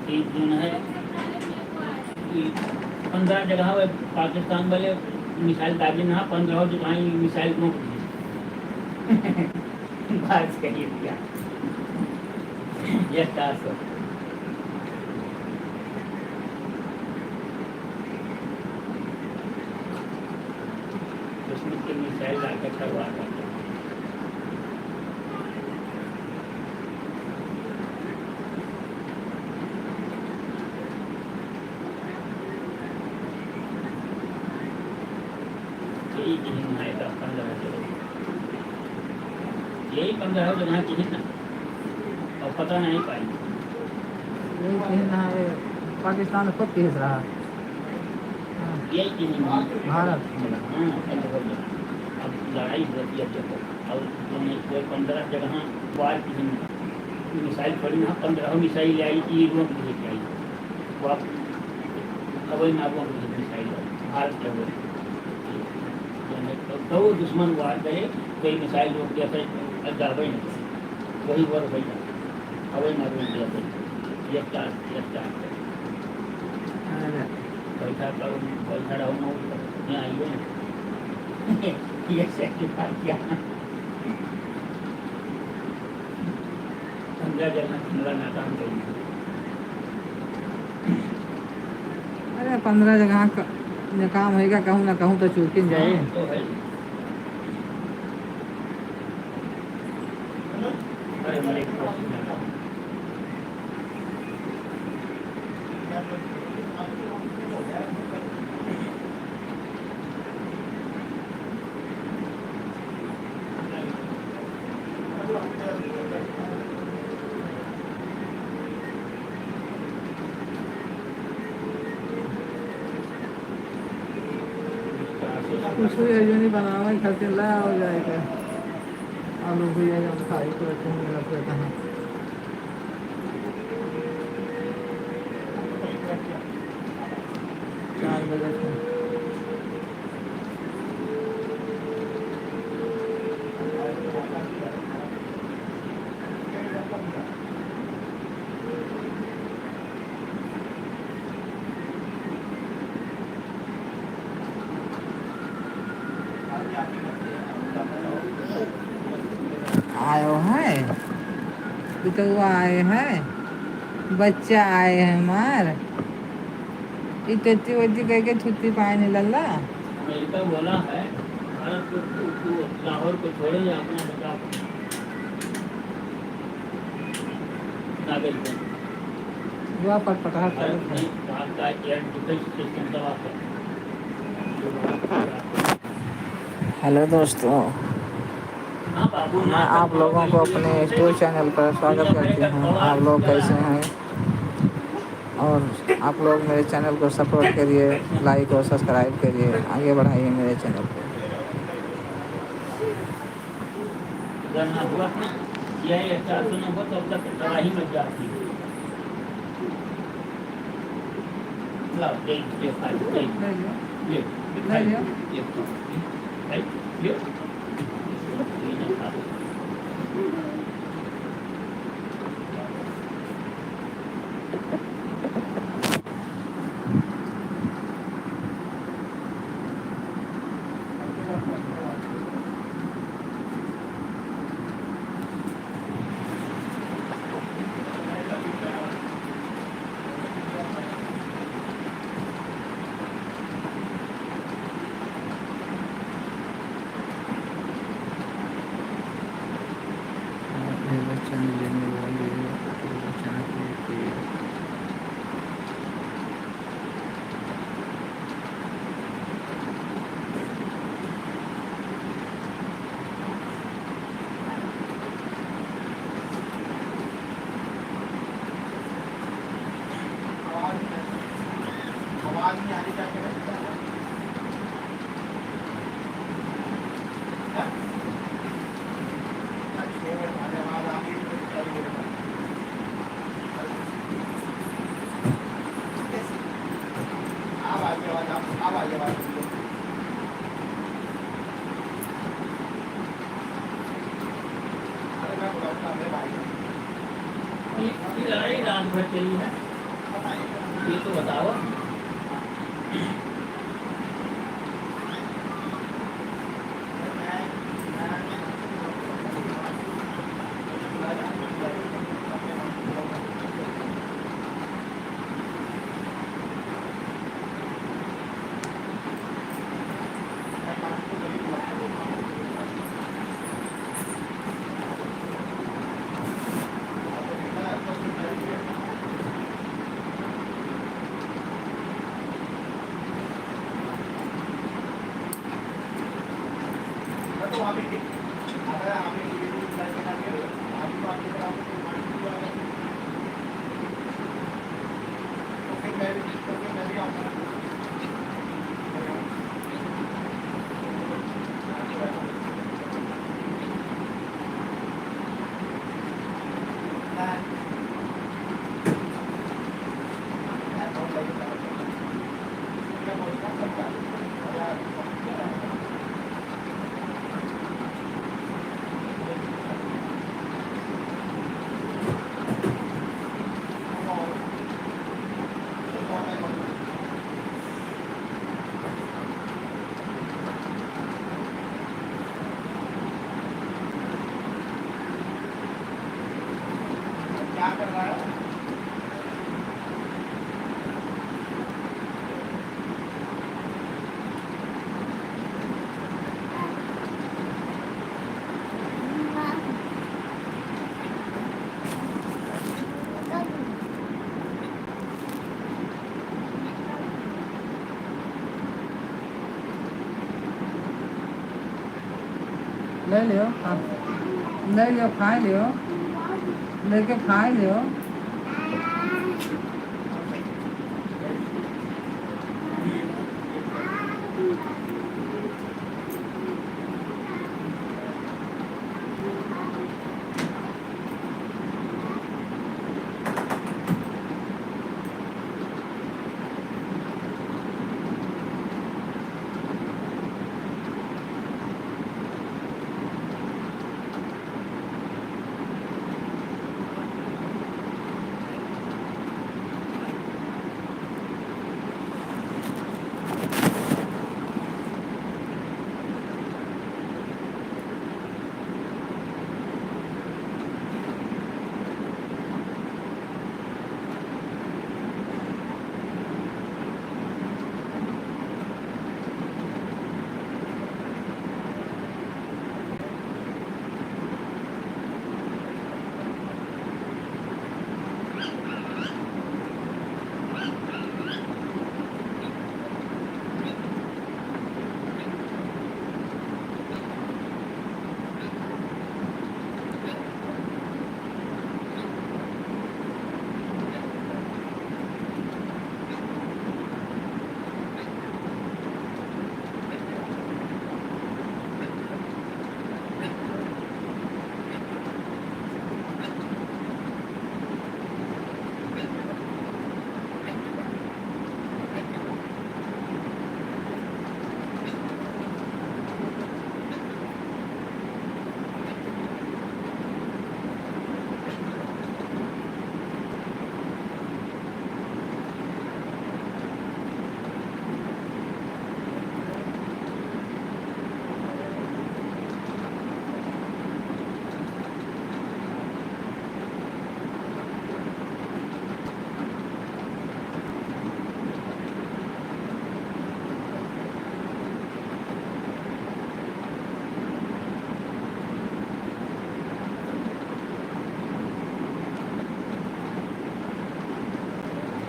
कि जो है 15 जगह पाकिस्तान वाले मिसाइल दागे ना 15 जो कहीं मिसाइल को बात करिए क्या ये टास्क दुश्मन के मिसाइल लाकर करवा करते यही चिन्ह है का 15 जगह यही 15 जगह चिन्ह ना और पता नहीं पाई यही चिन्ह है पाकिस्तान खुद पीस रहा यही चिन्ह है भारत हाँ 15 जगह अब लड़ाई होती है देखो और कोई 15 जगह वार की मिसाइल पड़ी ना 15 मिसाइल आई कि रोक लेके आई वो आप कभी ना रोक मिसाइल भारत के वो तो दुश्मन वार करे कोई मिसाइल रोक दिया था जावे नहीं वही वर भैया अवै ना रोक दिया था ये स्टार्ट पैसा रहो यहाँ आइए ये सेक्टिफाई किया 15 जगह मेरा नाकाम करेंगे अरे 15 जगह काम होगा कहूँ ना कहूँ तो चूकिन जाए तो है अरे मेरे कुछ भी नहीं बनावा खाते ला हो जाएगा आलू भैया जब खाई तो रखेंगे लगता कहाँ 4 बजे से आयो है बिटुआ आए हैं बच्चा आए हैं मार इतनी वती कह के छुट्टी पाए नहीं लल्ला अमेरिका बोला है भारत को लाहौर को छोड़े या अपना बचाव नागरिक दुआ पर पटा भारत का एयर डिफेंस सिस्टम दवा कर हेलो दोस्तों मैं आप लोगों को अपने यूट्यूब चैनल पर स्वागत करती हूँ आप लोग कैसे हैं और आप लोग मेरे चैनल को सपोर्ट करिए लाइक और सब्सक्राइब करिए आगे बढ़ाइए मेरे चैनल को करना हुआ यह 490 तब तक तबाही मच जाती है लड़ाई रात भर चली है ये तो बताओ। क्या कर रहा है? ले लियो, हाँ ले लियो, खाए लियो, लेके खाए लियो।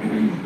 Mm-hmm.